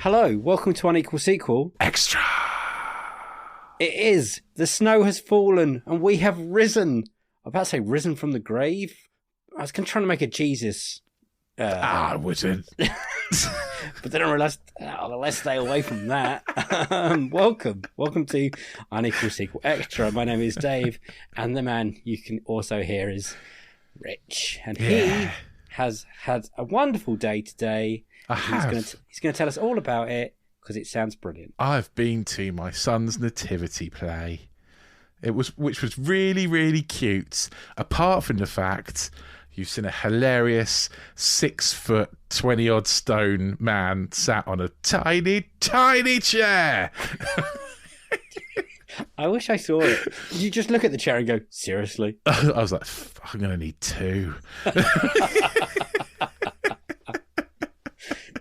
Hello, welcome to Unequal Sequel. Extra! It is. The snow has fallen and we have risen. I'm about to say risen from the grave. I was trying to make a Jesus. I wouldn't. But then I realised, let's stay away from that. Welcome to Unequal Sequel Extra. My name is Dave, and the man you can also hear is Rich. And he has had a wonderful day today. He's going to tell us all about it because it sounds brilliant. I've been to my son's nativity play. Which was really, really cute. Apart from the fact you've seen a hilarious 6 foot 20 odd stone man sat on a tiny, tiny chair. I wish I saw it. Did you just look at the chair and go, seriously? I was like, I'm going to need 2.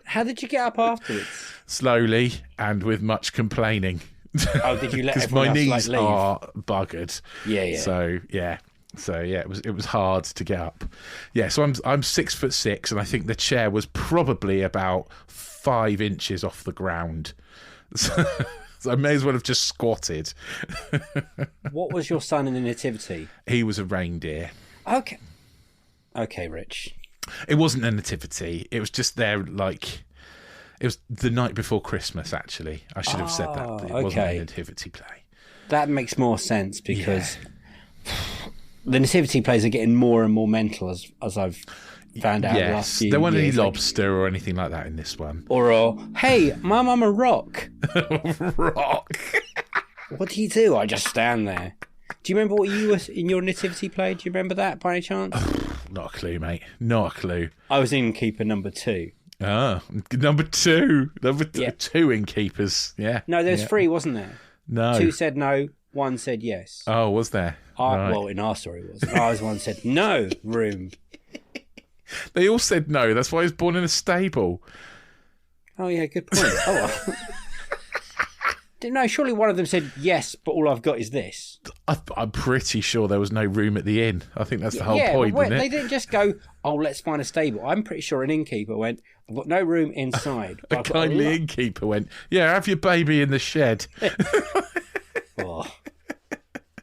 How did you get up afterwards? Slowly and with much complaining. Oh, did you let Because everyone my else knees leave? are buggered. Yeah. So it was hard to get up. Yeah, so I'm 6'6", and I think the chair was probably about 5 inches off the ground. So I may as well have just squatted. What was your son in the nativity? He was a reindeer. Okay, Rich. It wasn't a nativity. It was just there, like, it was the night before Christmas. Actually, I should have said that. But it wasn't a nativity play. That makes more sense because the nativity plays are getting more and more mental as I've found out. Yes, last few there wasn't any years, lobster or anything like that in this one. Or hey, Mum, I'm a rock. Rock. What do you do? I just stand there. Do you remember what you were in your nativity play? Do you remember that by any chance? Not a clue, mate. Not a clue. I was innkeeper number 2. Ah, number 2. Two innkeepers. Yeah. No, there's 3, wasn't there? No. 2 said no, 1 said yes. Oh, was there? Right. Well, in our story, it was. I was one said no room. They all said no. That's why he was born in a stable. Oh, yeah, good point. No, surely one of them said yes, but all I've got is this. I'm pretty sure there was no room at the inn. I think that's the whole point, isn't it? They didn't just go, let's find a stable. I'm pretty sure an innkeeper went, I've got no room inside. A kindly innkeeper went, have your baby in the shed.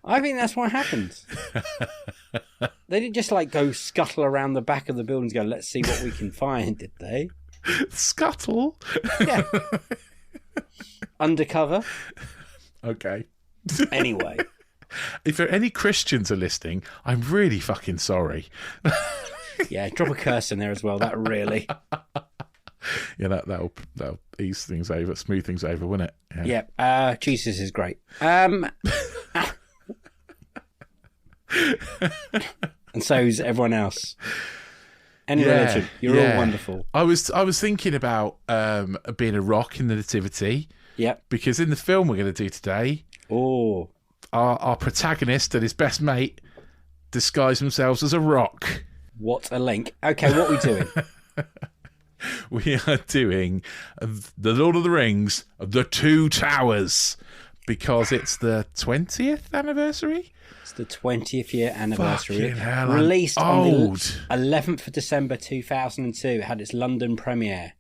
I think that's what happened. They didn't just go scuttle around the back of the buildings and go, let's see what we can find, did they? Scuttle? Yeah. Undercover. Okay. Anyway. If there are any Christians are listening, I'm really fucking sorry. Yeah, drop a curse in there as well. That really. Yeah, that'll ease things over, smooth things over, won't it? Yeah. Jesus is great. And so's everyone else. Any religion, you're all wonderful. I was thinking about being a rock in the nativity. Yep. Because in the film we're going to do today, our protagonist and his best mate disguise themselves as a rock. What a link. Okay, what are we doing? We are doing The Lord of the Rings, The Two Towers, because it's the 20th anniversary. It's the 20th year anniversary. Fucking hell, released on the old. 11th of December 2002. It had its London premiere.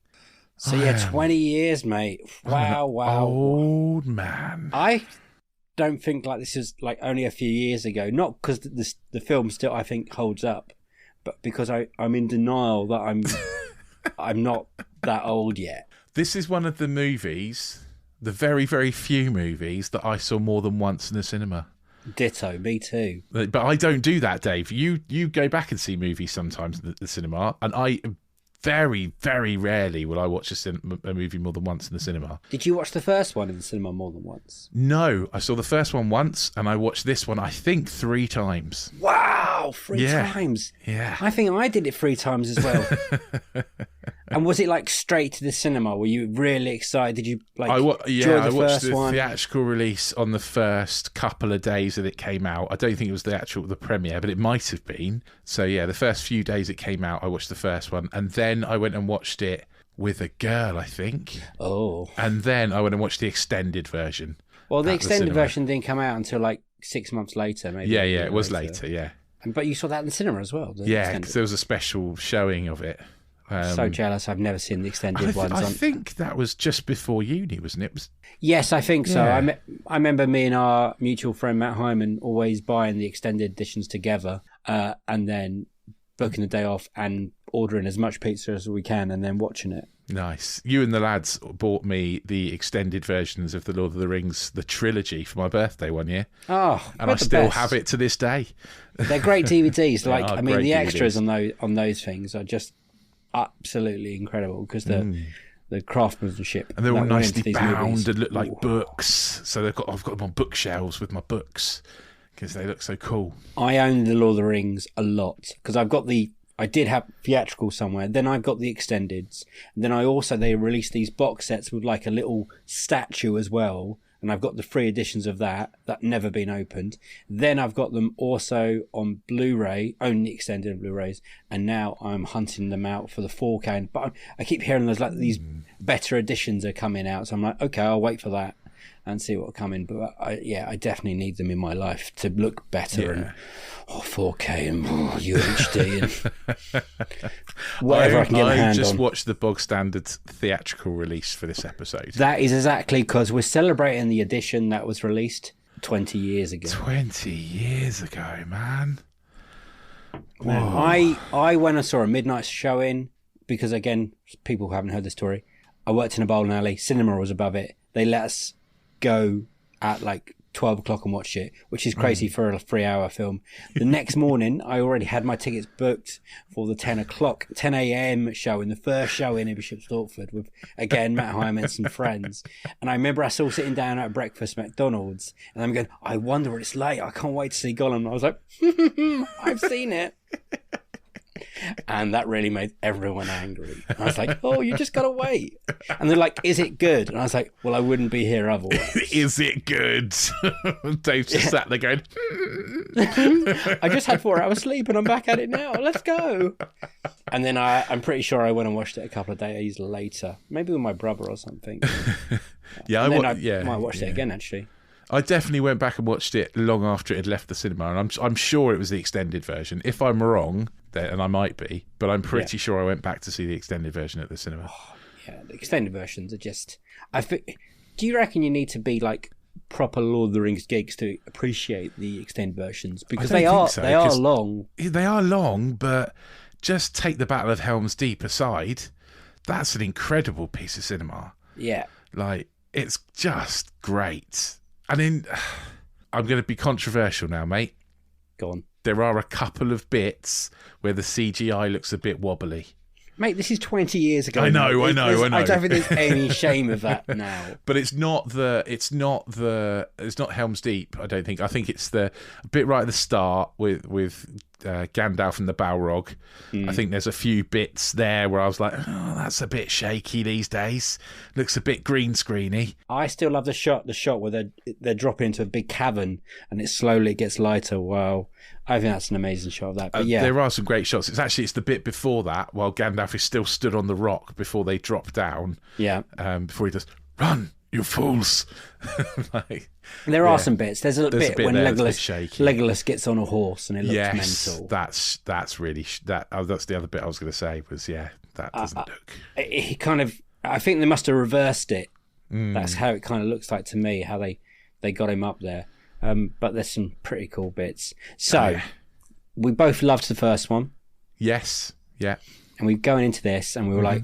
So 20 years, mate. Wow. Old man. I don't think this is only a few years ago. Not because the film still, I think, holds up, but because I'm in denial that I'm not that old yet. This is one of the movies, the very, very few movies that I saw more than once in the cinema. Ditto, me too. But I don't do that, Dave. You go back and see movies sometimes at the cinema, and I very, very rarely will I watch a movie more than once in the cinema. Did you watch the first one in the cinema more than once? No, I saw the first one once, and I watched this one, I think, 3 times. Wow, 3 times. Yeah. I think I did it 3 times as well. And was it straight to the cinema? Were you really excited? Did you I watched the one? theatrical release on the first couple of days that it came out. I don't think it was the premiere, but it might have been. So yeah, the first few days it came out, I watched the first one, and then I went and watched it with a girl, I think. Oh. And then I went and watched the extended version. Well, the extended version didn't come out until 6 months later, maybe. Yeah, it was later, yeah. But you saw that in the cinema as well. Yeah, because there was a special showing of it. So jealous. I've never seen the extended ones. I think that was just before uni, wasn't it? Yes, I think so. Yeah. I remember me and our mutual friend Matt Hyman always buying the extended editions together, and then booking the day off and ordering as much pizza as we can and then watching it. Nice. You and the lads bought me the extended versions of the Lord of the Rings, the trilogy, for my birthday one year. Oh, and I still have it to this day. They're great DVDs. Like, I mean, the DVDs. extras on those things are just absolutely incredible because the craftsmanship, and they're all nicely bound movies. and look like books. So I've got them on bookshelves with my books because they look so cool. I own the Lord of the Rings a lot because I did have theatrical somewhere. Then I got the extendeds. And then they released these box sets with like a little statue as well. And I've got the 3 editions of that never been opened. Then I've got them also on Blu-ray, only extended Blu-rays. And now I'm hunting them out for the 4K. But I keep hearing there's like these better editions are coming out. So I'm like, okay, I'll wait for that and see what will come in. But I definitely need them in my life to look better and 4K and UHD and whatever I can get my hand on. I just watched the bog standard theatrical release for this episode. That is exactly because we're celebrating the edition that was released 20 years ago. 20 years ago, man. I went and saw a midnight showing because, again, people who haven't heard the story, I worked in a bowling alley. Cinema was above it. They let us go at like 12 o'clock and watch it, which is crazy for a 3-hour film. The next morning, I already had my tickets booked for the 10 a.m. showing, the first showing in Bishop Stortford with, again, Matt Hyman and some friends. And I remember us all sitting down at breakfast at McDonald's, and I'm going, I wonder what it's like. I can't wait to see Gollum. And I was like, I've seen it. And that really made everyone angry. And I was like, oh, you just got to wait. And they're like, is it good? And I was like, well, I wouldn't be here otherwise. Is it good? Dave just sat there going, I just had 4 hours sleep and I'm back at it now. Let's go. And then I'm pretty sure I went and watched it a couple of days later. Maybe with my brother or something. I might watch it again, actually. I definitely went back and watched it long after it had left the cinema, and I'm sure it was the extended version. If I'm wrong, and I might be, but I'm pretty sure I went back to see the extended version at the cinema. Oh, yeah, the extended versions are just... do you reckon you need to be like proper Lord of the Rings geeks to appreciate the extended versions? Because they are long. They are long, but just take the Battle of Helm's Deep aside, that's an incredible piece of cinema. Yeah. Like, it's just great. I mean, I'm going to be controversial now, mate. Go on. There are a couple of bits where the CGI looks a bit wobbly. Mate, this is 20 years ago. I know. I don't think there's any shame of that now. But it's not Helm's Deep, I don't think. I think it's the bit right at the start with Gandalf and the Balrog. I think there's a few bits there where I was like, oh, that's a bit shaky these days. Looks a bit green screeny. I still love the shot where they're dropping into a big cavern and it slowly gets lighter. Wow. I think that's an amazing shot of that. But there are some great shots. It's the bit before that, while Gandalf is still stood on the rock before they drop down. Yeah. Before he does, run, you fools. There are some bits. There's a bit when Legolas gets on a horse and it looks mental. That's really that's the other bit I was going to say was that doesn't look. He kind of, I think they must have reversed it. That's how it kind of looks like to me. How they got him up there. But there's some pretty cool bits. So we both loved the first one. Yes. Yeah. And we're going into this, and we were like,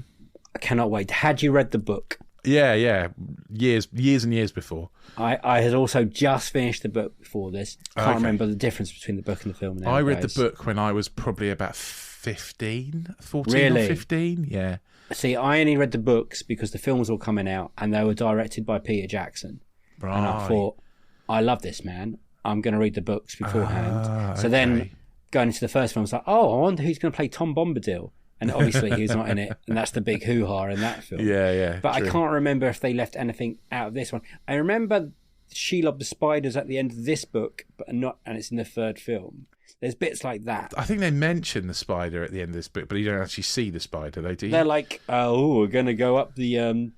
I cannot wait. Had you read the book? Yeah. Years and years before. I had also just finished the book before this. Can't remember the difference between the book and the film now. I read the book when I was probably about 14 or 15. Yeah. See, I only read the books because the films were coming out, and they were directed by Peter Jackson. Right. And I thought, I love this, man. I'm going to read the books beforehand. So then going into the first film, I was like, oh, I wonder who's going to play Tom Bombadil. And obviously he's not in it. And that's the big hoo-ha in that film. Yeah. But true. I can't remember if they left anything out of this one. I remember Shelob the Spiders at the end of this book, and it's in the third film. There's bits like that. I think they mention the spider at the end of this book, but you don't actually see the spider, though, do you? They're like, oh, we're going to go up the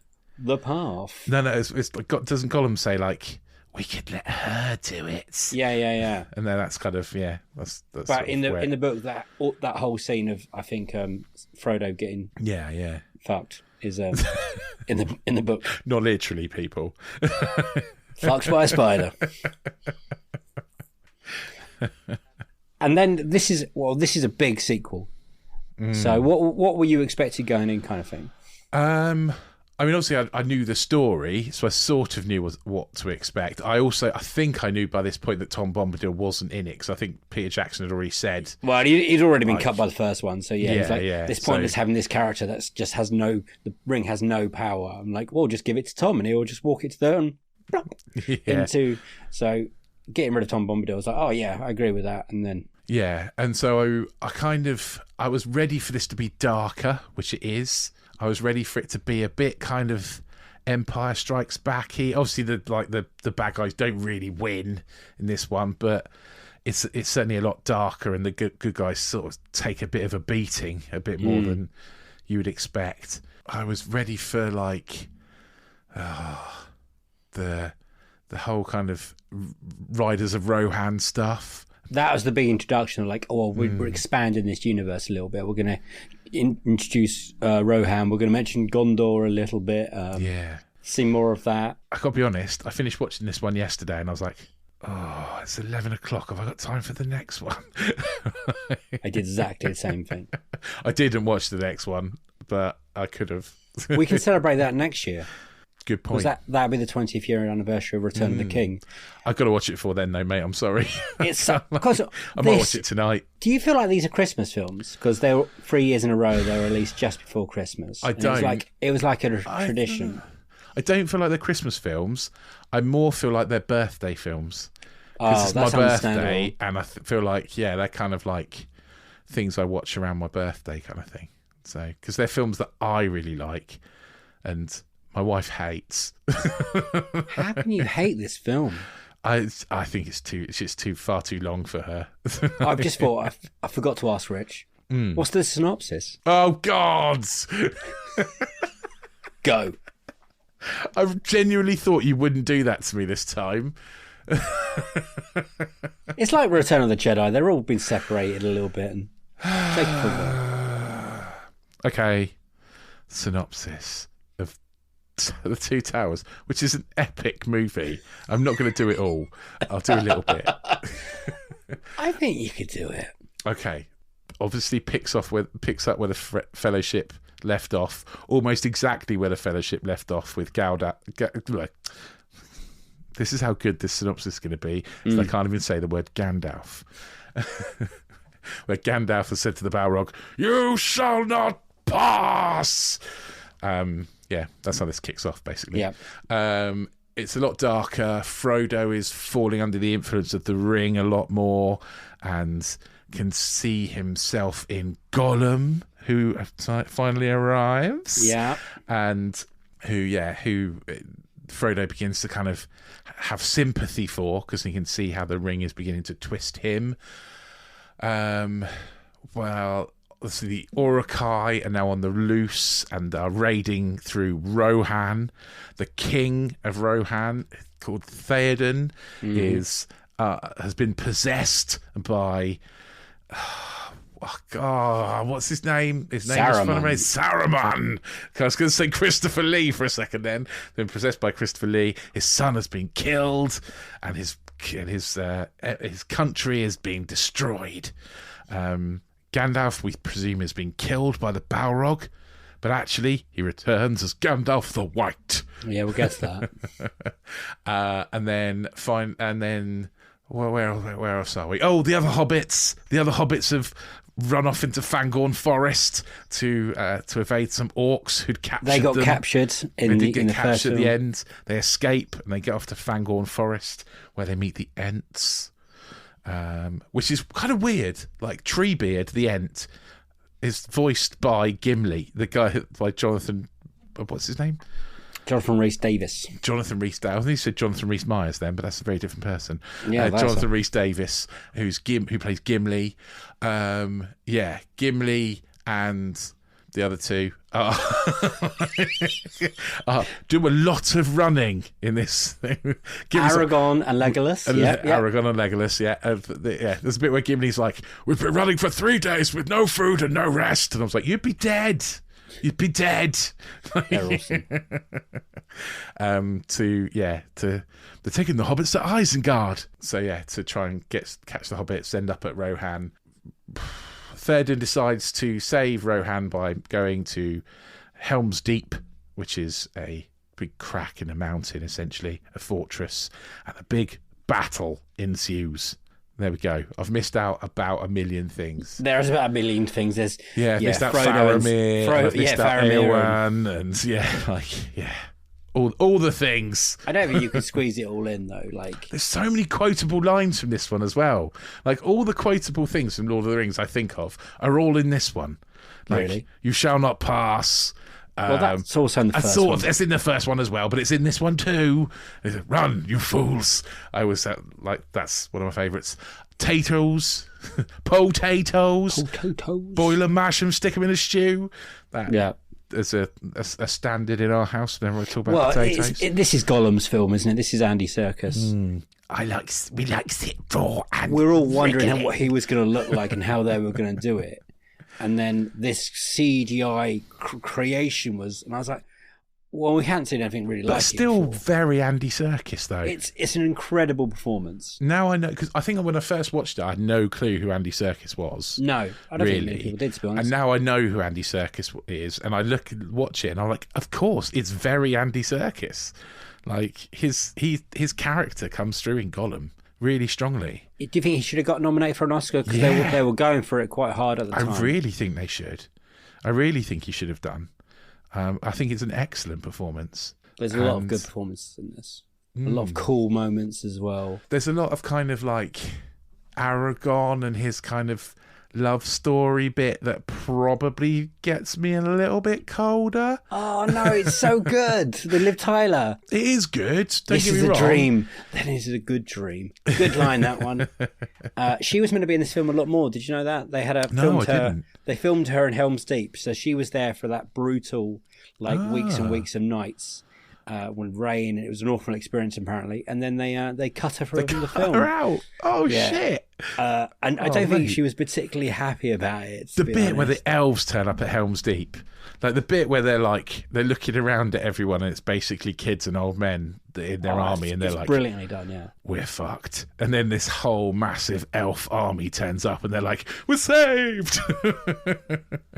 path. No, it's doesn't Gollum say, like, we could let her do it. Yeah. And then that's kind of that's But sort in of the book, that whole scene of I think Frodo getting fucked is in the book. Not literally, people. Fucked by a spider. And then this is a big sequel. So what were you expecting going in, kind of thing? I mean, obviously, I knew the story, so I sort of knew what to expect. I think I knew by this point that Tom Bombadil wasn't in it, because I think Peter Jackson had already said. Well, he'd already been cut by the first one, so it's like this point is having this character that's just the ring has no power. I'm like, well, just give it to Tom, and he'll just walk it to the into. So getting rid of Tom Bombadil, I was like, oh yeah, I agree with that, and then. Yeah, and so I was ready for this to be darker, which it is. I was ready for it to be a bit kind of Empire Strikes Back-y. Obviously, the bad guys don't really win in this one, but it's certainly a lot darker, and the good guys sort of take a bit of a beating, a bit more than you would expect. I was ready for the whole kind of Riders of Rohan stuff. That was the big introduction of like, we're expanding this universe a little bit. We're going to introduce Rohan. We're going to mention Gondor a little bit. See more of that. I got to be honest, I finished watching this one yesterday and I was like, oh, it's 11 o'clock. Have I got time for the next one? I did exactly the same thing. I didn't watch the next one, but I could have. We can celebrate that next year. Good point. That'd be the 20th year anniversary of Return of the King. I've got to watch it before then, though, mate. I'm sorry. It's because I might watch it tonight. Do you feel like these are Christmas films? Because they were 3 years in a row. They were released just before Christmas. I don't. It was like a tradition. I don't feel like they're Christmas films. I more feel like they're birthday films. Because it's my birthday, and I feel like they're kind of like things I watch around my birthday, kind of thing. So because they're films that I really like, and my wife hates. How can you hate this film? I think it's just far too long for her. I've just thought I forgot to ask Rich. What's the synopsis? Oh God! Go. I genuinely thought you wouldn't do that to me this time. It's like Return of the Jedi. They're all been separated a little bit and take it from there. Okay. Synopsis. The Two Towers, which is an epic movie. I'm not going to do it all. I'll do a little bit. I think you could do it. Okay. Obviously picks up where the Fellowship left off, almost exactly where the Fellowship left off with Gandalf. This is how good this synopsis is going to be. So I can't even say the word Gandalf. Where Gandalf has said to the Balrog, "You shall not pass." Yeah, that's how this kicks off, basically. Yeah. It's a lot darker. Frodo is falling under the influence of the ring a lot more and can see himself in Gollum, who finally arrives. Yeah. And who Frodo begins to kind of have sympathy for, because he can see how the ring is beginning to twist him. So the Uruk-hai are now on the loose and are raiding through Rohan. The king of Rohan, called Theoden, has been possessed by... Oh, God, what's his name? His name is Saruman. I was going to say Christopher Lee for a second then. Been possessed by Christopher Lee. His son has been killed and his country is being destroyed. Gandalf, we presume, has been killed by the Balrog, but actually he returns as Gandalf the White. Yeah, we'll guess that. Where else are we? Oh, the other hobbits. The other hobbits have run off into Fangorn Forest to evade some orcs who'd captured them. They got captured in the first film. At the end. They escape and they get off to Fangorn Forest, where they meet the Ents. Which is kind of weird. Like Treebeard, the Ent, is voiced by Gimli, the guy by Jonathan. What's his name? Jonathan Rhys-Davies. Jonathan Rhys-Davies. I think he said Jonathan Rhys-Myers then, but that's a very different person. Yeah, Jonathan Rhys-Davies, who plays Gimli. Gimli and The other two do a lot of running in this thing. Aragorn and Legolas. Aragorn and Legolas, yeah. There's a bit where Gimli's like, we've been running for 3 days with no food and no rest. And I was like, you'd be dead. You'd be dead. They're awesome. They're taking the hobbits to Isengard. So yeah, to try and catch the hobbits, end up at Rohan. Theoden decides to save Rohan by going to Helm's Deep, which is a big crack in a mountain, essentially, a fortress, and a big battle ensues. There we go. I've missed out about a million things. There's about a million things. There's missed out Faramir, I've missed out Eowyn, and all the things. I don't think you could squeeze it all in though. Like, there's so many quotable lines from this one as well. Like, all the quotable things from Lord of the Rings I think of are all in this one. Like, really? You shall not pass. Well, that's also in the first one. It's in the first one as well, but it's in this one too. Run, you fools! I always that's one of my favourites. Potatoes, boil them, mash them, stick them in a stew. There's a standard in our house whenever I talk about potatoes. This is Gollum's film, isn't it? This is Andy Serkis. We like sit raw and we're all wondering what he was going to look like and how they were going to do it. And then this CGI creation was, and I was like, well, we hadn't seen anything really like it. But still very Andy Serkis, though. It's an incredible performance. Now I know, because I think when I first watched it, I had no clue who Andy Serkis was. No, I don't think many people did, to be honest. And now I know who Andy Serkis is, and I watch it, and I'm like, of course, it's very Andy Serkis. Like, his character comes through in Gollum really strongly. Do you think he should have got nominated for an Oscar? Because they were going for it quite hard at the time. I really think they should. I really think he should have done. I think it's an excellent performance. There's a lot of good performances in this. A lot of cool moments as well. There's a lot of kind of like Aragorn and his kind of love story bit that probably gets me a little bit colder. Oh no, it's so good. The Liv Tyler. It is good. This is a dream. That is a good dream. Good line, that one. She was meant to be in this film a lot more. Did you know that? They had filmed her. Didn't. They filmed her in Helm's Deep, so she was there for that brutal, weeks and weeks and nights. When rain, it was an awful experience apparently, and then they cut her from the film. Her out. Oh shit! And I don't think she was particularly happy about it. The bit where the elves turn up at Helm's Deep, like the bit where they're looking around at everyone, and it's basically kids and old men in their army, and they're like, brilliantly done, yeah. We're fucked. And then this whole massive elf army turns up, and they're like, we're saved.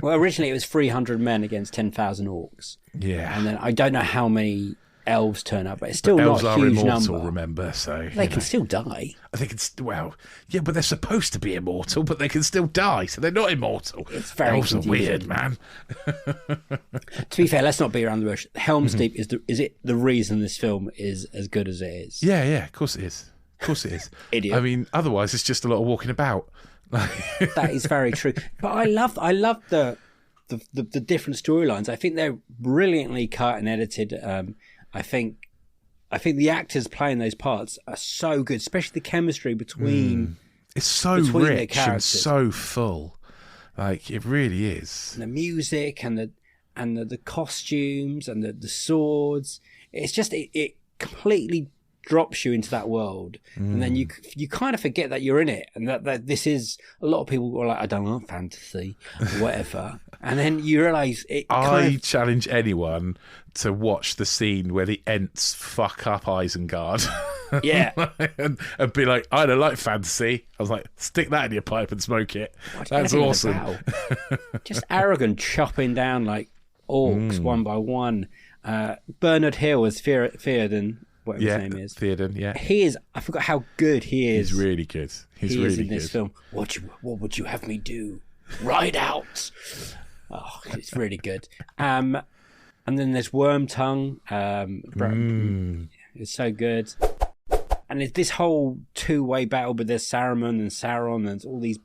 Well, originally it was 300 men against 10,000 orcs. Yeah, and then I don't know how many elves turn up, but it's still not a huge immortal, number. Remember, so they can still die. I think but they're supposed to be immortal, but they can still die, so they're not immortal. It's very elves confusing. are weird, man. To be fair, let's not beat around the bush. Helm's Deep is it the reason this film is as good as it is? Yeah, of course it is. Of course it is. Idiot. I mean, otherwise it's just a lot of walking about. That is very true. But I love the different storylines. I think they're brilliantly cut and edited. I think the actors playing those parts are so good, especially the chemistry between. It's so rich and so full, like it really is. And the music and the costumes and the swords. It's just it completely drops you into that world, and then you kind of forget that you're in it, and that this is a lot of people are like, I don't want fantasy or whatever. And then you realise it. I challenge anyone to watch the scene where the Ents fuck up Isengard. Yeah. and be like, I don't like fantasy. I was like, stick that in your pipe and smoke it. That's awesome. Just arrogant chopping down like orcs one by one. Bernard Hill as Theoden, whatever his name is. Theoden, yeah. He is. I forgot how good he is. He's really good. He's really good in this film. What would you have me do? Ride out. Oh, it's really good. And then there's Wormtongue. It's so good. And it's this whole two-way battle, but there's Saruman and Sauron, and there's all these,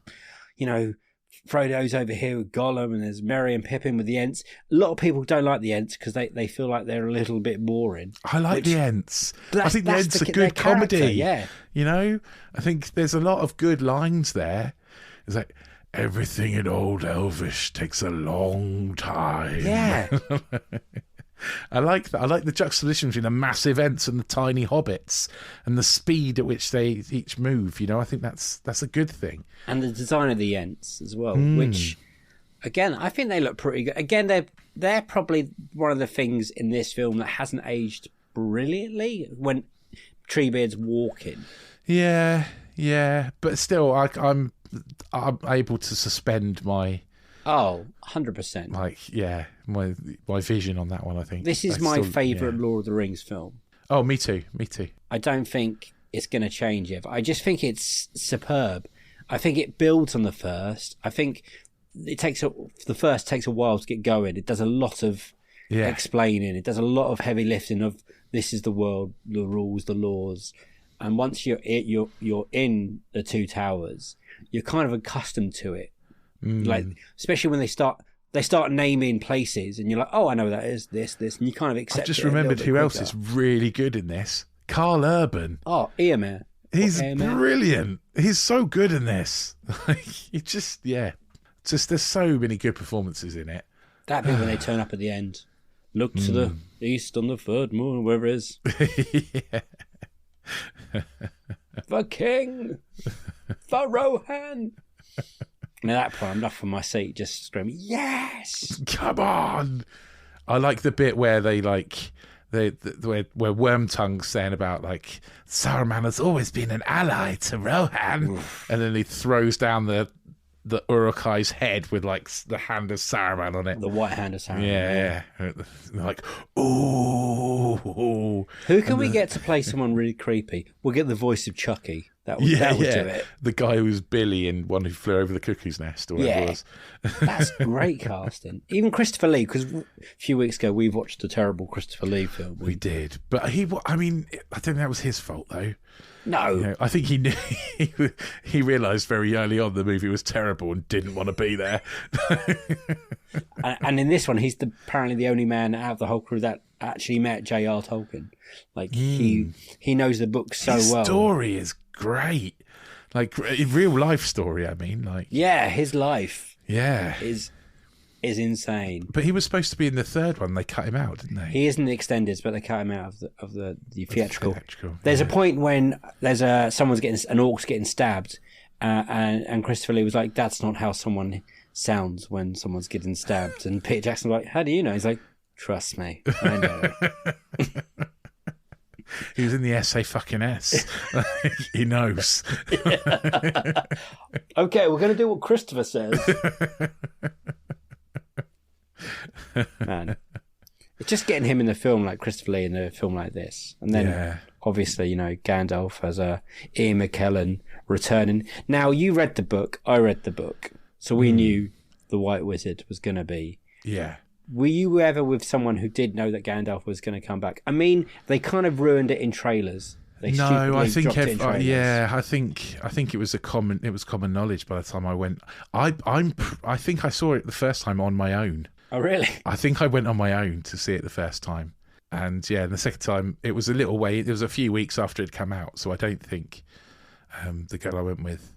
Frodo's over here with Gollum, and there's Merry and Pippin with the Ents. A lot of people don't like the Ents because they feel like they're a little bit boring. I like the Ents. I think the Ents are good comedy. Yeah. I think there's a lot of good lines there. It's like, everything in Old Elvish takes a long time. Yeah. I like that. I like the juxtaposition between the massive Ents and the tiny hobbits, and the speed at which they each move. You know, I think that's a good thing. And the design of the Ents as well, which, again, I think they look pretty good. Again, they're probably one of the things in this film that hasn't aged brilliantly when Treebeard's walking. Yeah, but still, I'm able to suspend my 100%. my vision on that one. I think This is my favourite Lord of the Rings film. Oh, me too. I don't think it's going to change it. I just think it's superb. I think it builds on the first. I think the first takes a while to get going. It does a lot of explaining. It does a lot of heavy lifting of this is the world, the rules, the laws. And once you're in the Two Towers, you're kind of accustomed to it. Like, especially when they start naming places, and you're like, oh, I know that is this, and you kind of accept it. I just remembered who else is really good in this. Carl Urban. Oh, Eomer. He's brilliant. He's so good in this. Just there's so many good performances in it. That bit when they turn up at the end. Look to the east on the third moon, wherever it is. The king! The Rohan! And at that point, I'm off from my seat, just screaming, yes! Come on! I like the bit where they where Wormtongue's saying about like Saruman has always been an ally to Rohan, and then he throws down the Uruk-hai's head with like the hand of Saruman on it. The white hand of Saruman. Yeah. Like, ooh. Who can we get to play someone really creepy? We'll get the voice of Chucky. That would do it. The guy who was Billy in One Who Flew Over the Cuckoo's Nest or whatever it was. That's great casting. Even Christopher Lee, because a few weeks ago we watched the terrible Christopher Lee film. We did. But I don't think that was his fault though. No. You know, I think he knew he realised very early on the movie was terrible and didn't want to be there. And in this one, he's apparently the only man out of the whole crew that actually met J.R. Tolkien. Like, he knows the book so well. His story is great. Like, a real life story, I mean. Like, yeah, his life is insane. But he was supposed to be in the third one. They cut him out, didn't they? He is in the extended, but they cut him out of the theatrical. There's a point when there's an orc's getting stabbed, and Christopher Lee was like, "That's not how someone sounds when someone's getting stabbed." And Peter Jackson's like, "How do you know?" He's like, "Trust me, I know." He was in the SA fucking S. He knows. Okay, we're going to do what Christopher says. Man, it's just getting him in the film like Christopher Lee in a film like this, and then obviously Gandalf as Ian McKellen returning. Now you read the book, I read the book, so we knew the White Wizard was going to be. Yeah. Were you ever with someone who did know that Gandalf was going to come back? I mean, they kind of ruined it in trailers. No, I think I think it was common knowledge by the time I went. I think I saw it the first time on my own. Oh, really? I think I went on my own to see it the first time. And the second time, it was a little way. It was a few weeks after it had come out. So I don't think the girl I went with,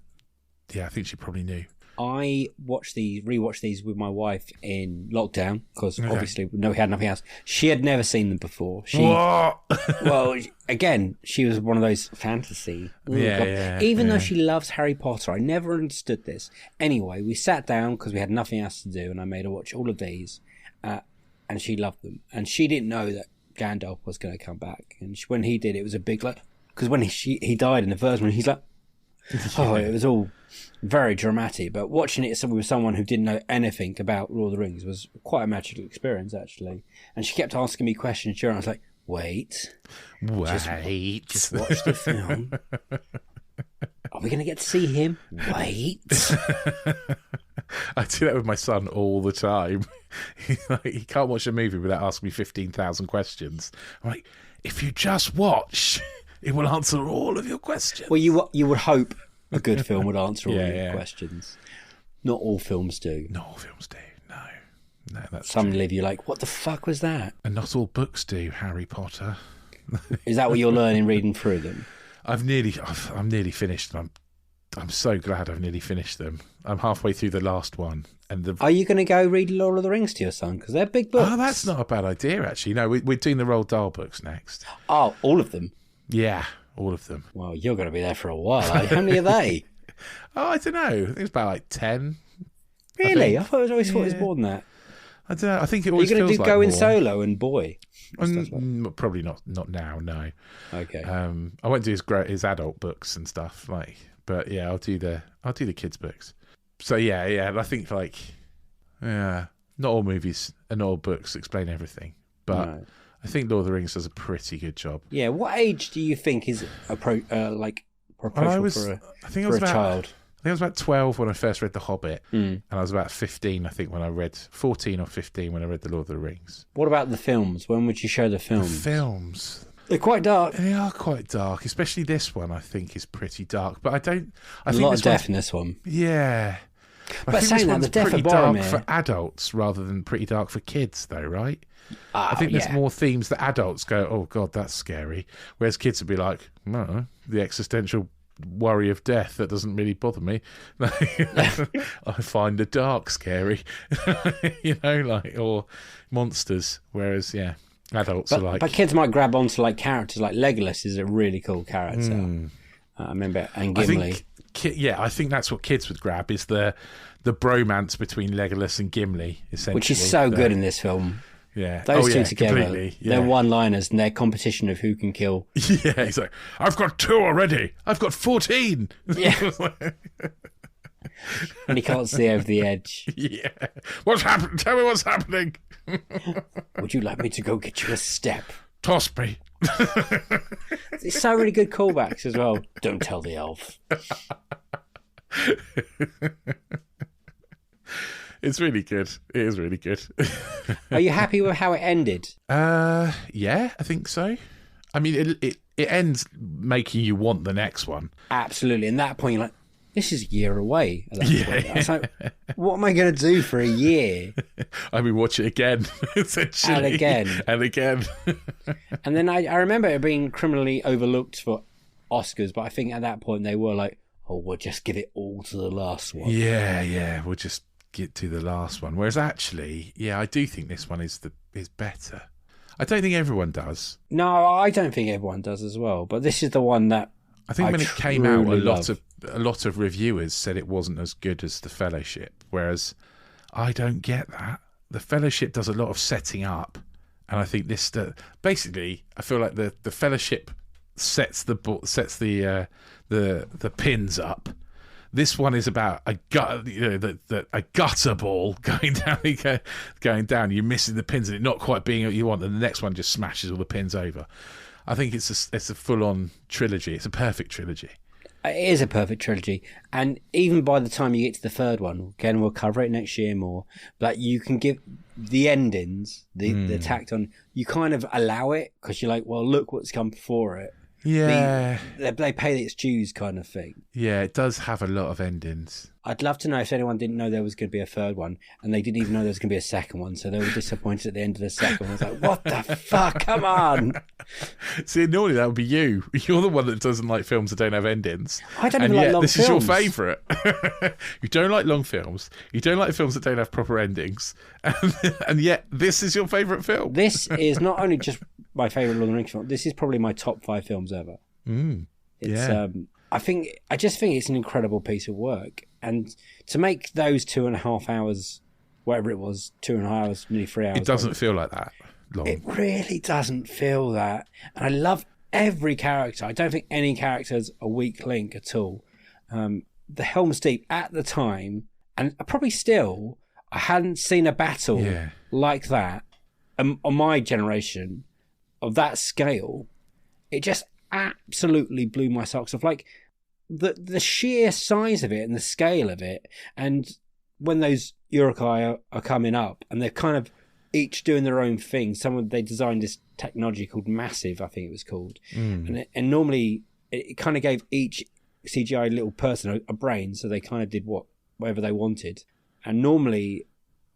I think she probably knew. I rewatched these with my wife in lockdown because obviously we had nothing else. She had never seen them before. Well, again, she was one of those fantasy. Even though she loves Harry Potter, I never understood this. Anyway, we sat down because we had nothing else to do, and I made her watch all of these, and she loved them. And she didn't know that Gandalf was going to come back. And when he did, it was a big because when he died in the first one, he's like, it was all very dramatic, but watching it with someone who didn't know anything about Lord of the Rings was quite a magical experience, actually. And she kept asking me questions during. I was like, wait, just watch the film. Are we going to get to see him? Wait. I do that with my son all the time. He can't watch a movie without asking me 15,000 questions. I'm like, if you just watch, it will answer all of your questions. Well, you would hope a good film would answer all your questions. Not all films do. Not all films do. No, that's some true. leave you like, what the fuck was that? And not all books do. Harry Potter. Is that what you're learning reading through them? I'm nearly finished, and I'm so glad I've nearly finished them. I'm halfway through the last one. And Are you going to go read Lord of the Rings to your son? Because they're big books. Oh, that's not a bad idea, actually. No, we're doing the Roald Dahl books next. Oh, all of them? Yeah, all of them. Well, you're going to be there for a while. How many are they? Oh, I don't know. I think it's about like 10. Really? I always thought it was more than that. I don't know. I think it Are you always going feels to like go in more. solo and boy? Probably not now, no. Okay. I won't do his adult books and stuff, but yeah, I'll do the kids' books. So yeah, I think not all movies and all books explain everything, but no. I think Lord of the Rings does a pretty good job. Yeah, what age do you think is appropriate for a child? I think I was about 12 when I first read The Hobbit, and I was about 15, I think, when I read 14 or 15 when I read The Lord of the Rings. What about the films? When would you show the films? The films. They're quite dark. They are quite dark, especially this one. I think is pretty dark, but I think a lot of death in this one. Yeah, but saying that, the death pretty of dark Boromir for adults rather than pretty dark for kids, though, right? I think there's more themes that adults go, "Oh God, that's scary," whereas kids would be like, "No, the existential worry of death, that doesn't really bother me." I find the dark scary, or monsters. Whereas, adults are like. But kids might grab onto like characters like Legolas is a really cool character. I remember, and Gimli. I think that's what kids would grab is the bromance between Legolas and Gimli, essentially, which is so good in this film. Yeah, those two together, they're one-liners and their competition of who can kill. Yeah, he's like, I've got 2 already. I've got 14. Yeah. And he can't see over the edge. Yeah. What's happening? Tell me what's happening. Would you like me to go get you a step? Toss me. It's so really good callbacks as well. Don't tell the elf. It's really good. It is really good. Are you happy with how it ended? Yeah, I think so. I mean, it ends making you want the next one. Absolutely. And at that point, you're like, this is a year away. At that point. I was like, what am I going to do for a year? I mean, watch it again, essentially. And again. And again. And then I remember it being criminally overlooked for Oscars, but I think at that point they were like, oh, we'll just give it all to the last one. Yeah, we'll just get to the last one. Whereas actually, I do think this one is better. I don't think everyone does. No, I don't think everyone does as well. But this is the one that I think when it came out, a lot of reviewers said it wasn't as good as The Fellowship. Whereas I don't get that. The Fellowship does a lot of setting up, and I think this basically I feel like the Fellowship sets the pins up. This one is about a gutter ball going down. You're missing the pins and it not quite being what you want, and the next one just smashes all the pins over. I think it's a full-on trilogy. It's a perfect trilogy. It is a perfect trilogy, and even by the time you get to the third one, again we'll cover it next year more. But you can give the endings, the tacked on. You kind of allow it because you're like, well, look what's come before it. Yeah, they pay its dues kind of thing. Yeah, it does have a lot of endings. I'd love to know if anyone didn't know there was going to be a third one, and they didn't even know there was going to be a second one, so they were disappointed at the end of the second one. I was like, what the fuck? Come on. See, normally that would be you. You're the one that doesn't like films that don't have endings. I don't even like long this films. Is your favourite. You don't like long films. You don't like films that don't have proper endings. And yet, this is your favourite film. This is not only just my favourite Lord of the Rings film, this is probably my top 5 films ever. I just think it's an incredible piece of work. And to make those 2.5 hours, whatever it was, 2.5 hours, nearly 3 hours. It doesn't feel like that long. It really doesn't feel that. And I love every character. I don't think any character's a weak link at all. The Helm's Deep at the time, and probably still, I hadn't seen a battle like that on my generation of that scale. It just absolutely blew my socks off. Like the sheer size of it and the scale of it, and when those Urukai are coming up and they're kind of each doing their own thing. They designed this technology called Massive, I think it was called, and normally it kind of gave each CGI little person a brain, so they kind of did whatever they wanted. And normally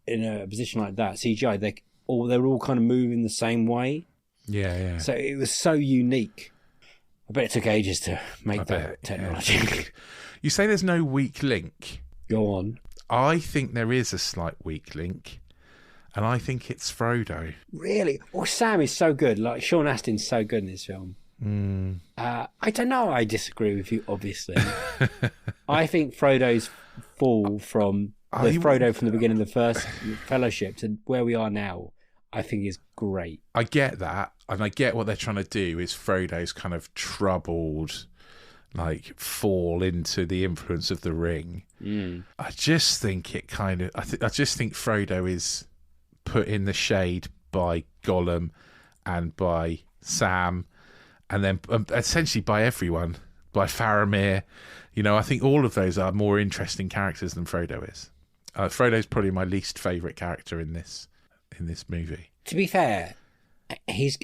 in a position like that, CGI they were all kind of moving the same way. Yeah. So it was so unique. I bet it took ages to make that technology. You say there's no weak link. Go on. I think there is a slight weak link, and I think it's Frodo. Really? Well, Sam is so good. Like, Sean Astin's so good in this film. I don't know. I disagree with you, obviously. I think Frodo's fall from Frodo from the beginning of the first Fellowship to where we are now, I think is great. I get that, and I get what they're trying to do is Frodo's kind of troubled, like, fall into the influence of the ring. I just think it kind of... I just think Frodo is put in the shade by Gollum and by Sam, and then essentially by everyone, by Faramir. You know, I think all of those are more interesting characters than Frodo is. Frodo's probably my least favourite character in this movie. To be fair, this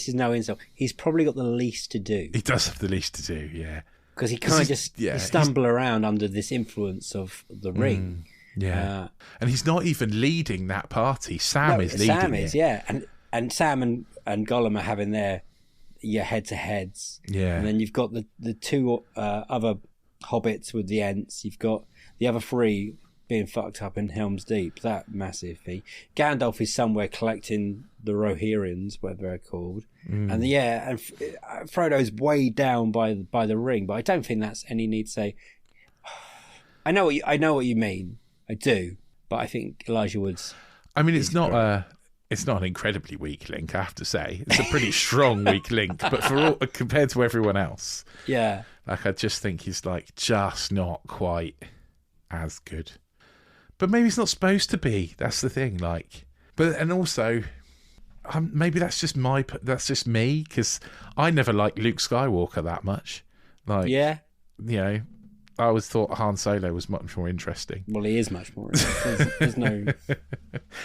is no insult. He's probably got the least to do. He does have the least to do, yeah. Because he can't just stumble around under this influence of the ring. Yeah, and he's not even leading that party. Sam is leading it. Sam is, yeah. And Sam and Gollum are having their head-to-heads. Yeah. And then you've got the two other hobbits with the Ents. You've got the other three being fucked up in Helm's Deep. That massive thing. Gandalf is somewhere collecting the Rohirrians, whatever they're called. And Frodo's way down by the ring, but I don't think that's any need to say. I know what you mean. I do, but I think Elijah Wood's. I mean, it's not an incredibly weak link, I have to say. It's a pretty strong weak link, but compared to everyone else, yeah, like I just think he's like just not quite as good. But maybe it's not supposed to be. That's the thing. Like, and also, maybe that's just me, because I never liked Luke Skywalker that much. Like, yeah, you know, I always thought Han Solo was much more interesting. Well, he is much more interesting. There's no...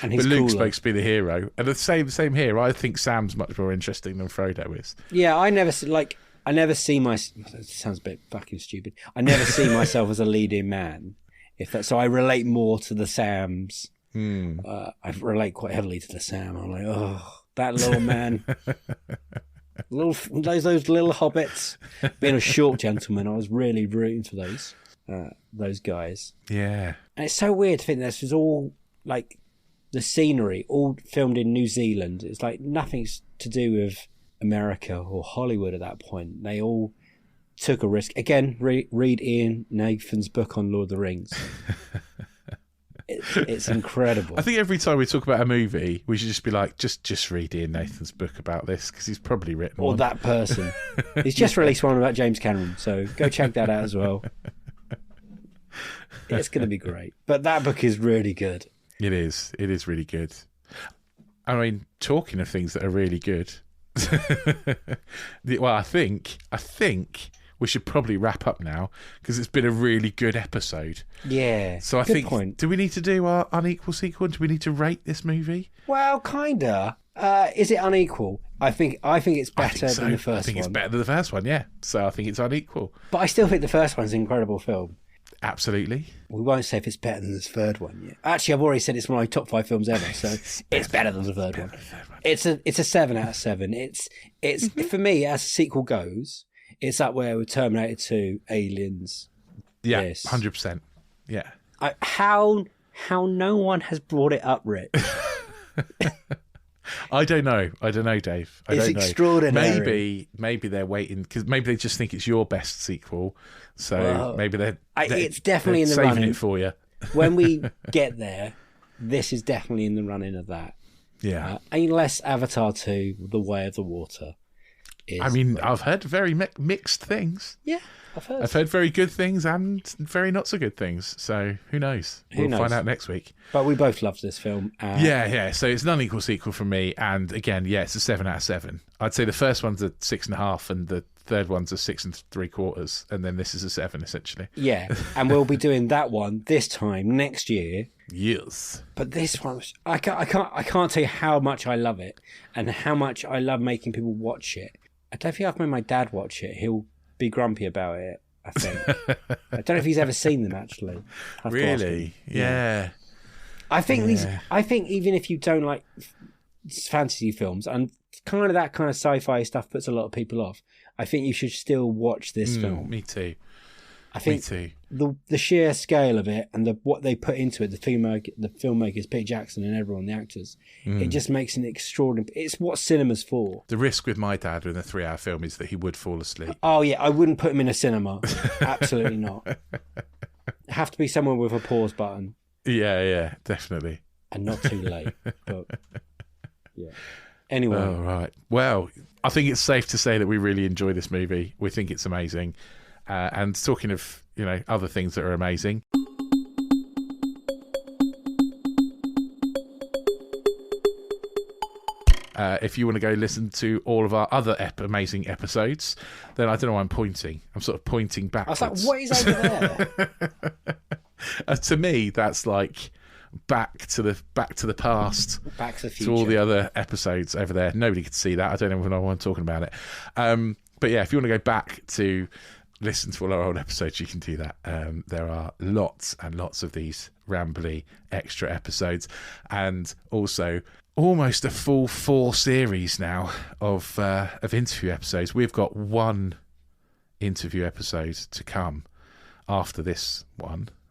And he's but Luke's cooler. supposed to be the hero. And the same here. I think Sam's much more interesting than Frodo is. Yeah, I never see myself... It sounds a bit fucking stupid. I never see myself as a leading man. So I relate more to the Sams. I relate quite heavily to the Sam. I'm like, oh, that little man... those little hobbits. Being a short gentleman, I was really rooting for those guys. Yeah. And it's so weird to think this was all like the scenery, all filmed in New Zealand. It's like nothing's to do with America or Hollywood at that point. They all took a risk. Again, read Ian Nathan's book on Lord of the Rings. It's incredible. I think every time we talk about a movie, we should just be like, just read Ian Nathan's book about this, because he's probably written one. Or that person. He's just released one about James Cameron, so go check that out as well. It's going to be great. But that book is really good. It is. It is really good. I mean, talking of things that are really good, well, I think we should probably wrap up now, because it's been a really good episode. Yeah. So I think, point. Do we need to do our Unequal sequel? Do we need to rate this movie? Well, kinda. Is it unequal? I think it's better than the first one. I think it's better than the first one, yeah. So I think it's unequal. But I still think the first one's an incredible film. Absolutely. We won't say if it's better than this third one yet. Actually, I've already said it's one of my top 5 films ever, so it's better than the third one. It's a 7 out of 7. It's for me, as a sequel goes, it's up there with Terminator 2, Aliens. Yeah, 100%. Yeah. How no one has brought it up, Rick? I don't know, Dave. It's extraordinary. Maybe they're waiting, because maybe they just think it's your best sequel. So maybe it's definitely in the saving running. It for you. When we get there, this is definitely in the running of that. Yeah. Unless Avatar 2, The Way of the Water. I mean, I've heard very mixed things. Yeah, I've heard very good things and very not so good things. So who knows? We'll find out next week. But we both loved this film. Yeah. So it's an unequal sequel from me. And again, it's a 7 out of 7. I'd say the first one's a 6.5 and the third one's a 6 3/4. And then this is a 7, essentially. Yeah. And we'll be doing that one this time next year. Yes. But this one, I can't tell you how much I love it and how much I love making people watch it. I don't think I've made my dad watch it. He'll be grumpy about it, I think. I don't know if he's ever seen them, actually. Really? Yeah. I think even if you don't like fantasy films, and kind of that kind of sci-fi stuff puts a lot of people off, I think you should still watch this film. Me too. I think Me too. the sheer scale of it and what they put into it, the filmmakers, Peter Jackson and everyone, the actors, it just makes an extraordinary. It's what cinema's for. The risk with my dad in a 3-hour film is that he would fall asleep. Oh yeah, I wouldn't put him in a cinema. Absolutely not. It'd have to be someone with a pause button. Yeah, definitely. And not too late. But yeah. Anyway. Oh, right. Well, I think it's safe to say that we really enjoy this movie. We think it's amazing. And talking of, other things that are amazing. If you want to go listen to all of our other amazing episodes, then I don't know why I'm pointing. I'm sort of pointing backwards. I was like, what is over there? To me, that's like back to the past, back to the future, to all the other episodes over there. Nobody could see that. I don't even know why I'm talking about it. But yeah, if you want to go back to listen to all our old episodes, you can do that. There are lots and lots of these rambly extra episodes, and also almost a full 4 series now of interview episodes. We've got 1 interview episode to come after this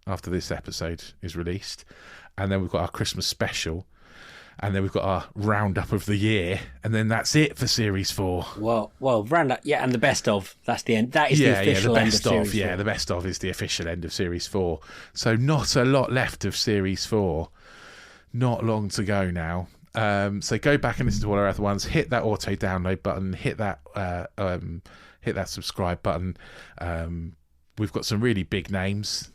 episode is released, and then we've got our Christmas special, and then we've got our roundup of the year, and then that's it for series 4. Well, roundup, yeah, and the best of. That's the end. That is the official end of series 4. The best of is the official end of series 4. So not a lot left of series 4. Not long to go now. So go back and listen to all our other ones. Hit that auto download button. Hit that subscribe button. We've got some really big names.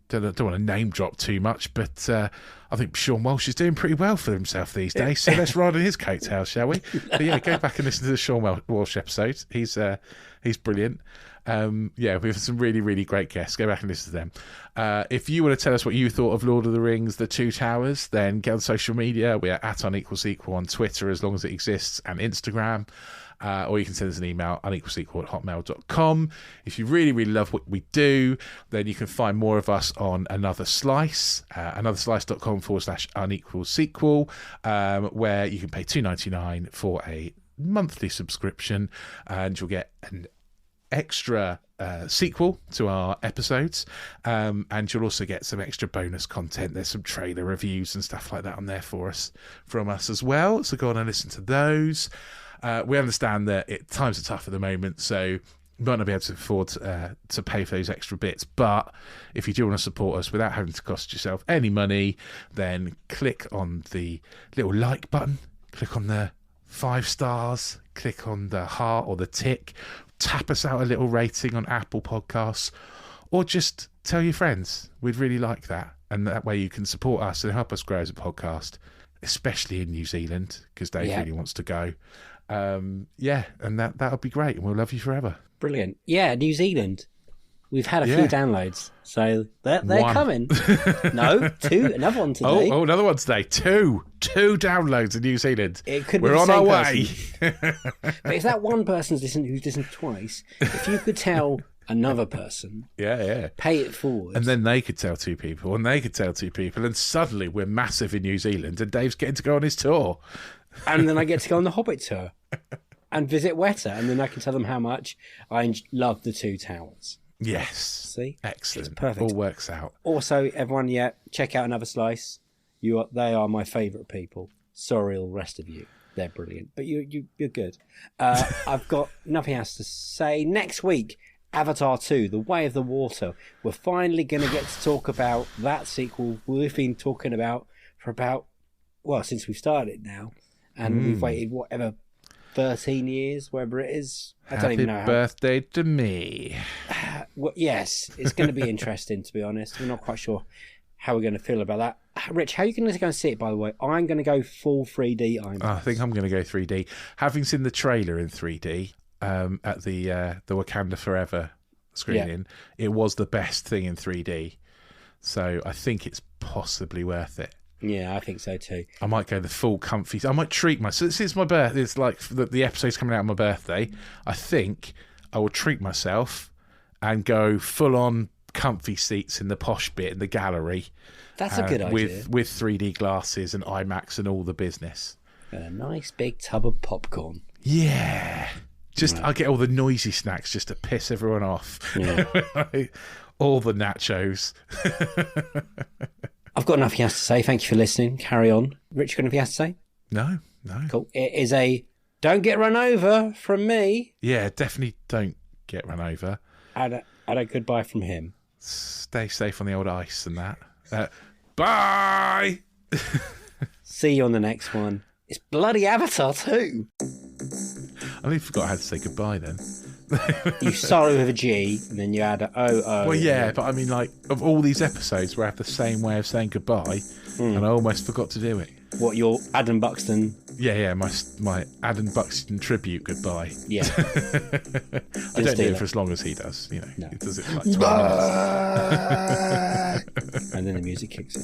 Don't want to name drop too much, but I think Sean Walsh is doing pretty well for himself these days. So let's ride on his coattails, shall we? But yeah, go back and listen to the Sean Walsh episode. He's brilliant. We have some really, really great guests. Go back and listen to them. If you want to tell us what you thought of Lord of the Rings, The Two Towers, then get on social media. We are at Unequal Sequel on Twitter, as long as it exists, and Instagram. Or you can send us an email, unequalsequel@hotmail.com. If you really, really love what we do, then you can find more of us on Another Slice, anotherslice.com/unequalsequel, where you can pay $2.99 for a monthly subscription, and you'll get an extra sequel to our episodes, and you'll also get some extra bonus content. There's some trailer reviews and stuff like that on there from us as well, so go on and listen to those. We understand that times are tough at the moment, so you might not be able to afford to pay for those extra bits, but if you do want to support us without having to cost yourself any money, then click on the little like button, click on the 5 stars, click on the heart or the tick, tap us out a little rating on Apple Podcasts, or just tell your friends. We'd really like that, and that way you can support us and help us grow as a podcast, especially in New Zealand, because Dave really wants to go. And that would be great, and we'll love you forever. Brilliant. Yeah, New Zealand. We've had a few downloads, so they're coming. No, 2. Another one today. Oh, another one today. 2 downloads in New Zealand. It could be We're on our way. But if that one person's who's listened twice, if you could tell another person, pay it forward, and then they could tell 2 people, and they could tell 2 people, and suddenly we're massive in New Zealand, and Dave's getting to go on his tour. And then I get to go on the Hobbit tour and visit Weta, and then I can tell them how much I love the 2 towers. Yes. See? Excellent. It's perfect. All works out. Also, everyone, check out Another Slice. They are my favourite people. Sorry, all the rest of you. They're brilliant. But you're good. I've got nothing else to say. Next week, Avatar 2, The Way of the Water. We're finally going to get to talk about that sequel we've been talking about since we've started now. And we've waited, 13 years, whatever it is. I don't even know. Happy birthday to me. Well, yes, it's going to be interesting, to be honest. We're not quite sure how we're going to feel about that. Rich, how are you going to go and see it, by the way? I'm going to go full 3D IMAX. I think I'm going to go 3D. Having seen the trailer in 3D at the Wakanda Forever screening, it was the best thing in 3D. So I think it's possibly worth it. Yeah, I think so too. I might go the full comfy. I might treat myself. Since it's my birthday, it's like the episode's coming out on my birthday. I think I will treat myself and go full on comfy seats in the posh bit in the gallery. That's a good idea. With 3D glasses and IMAX and all the business. And a nice big tub of popcorn. Yeah. I get all the noisy snacks just to piss everyone off. Yeah. All the nachos. I've got nothing else to say. Thank you for listening. Carry on. Rich, you got anything else to say? No. Cool. It is a don't get run over from me. Yeah, definitely don't get run over. And a goodbye from him. Stay safe on the old ice and that. Bye! See you on the next one. It's bloody Avatar too. I nearly forgot how to say goodbye then. You start with a G and then you add a O. Well, yeah, but I mean, like, of all these episodes where I have the same way of saying goodbye, and I almost forgot to do it. What, your Adam Buxton? Yeah, my Adam Buxton tribute goodbye. Yeah. I don't do it for as long as he does, you know. No. He does it for like 20 minutes. And then the music kicks in.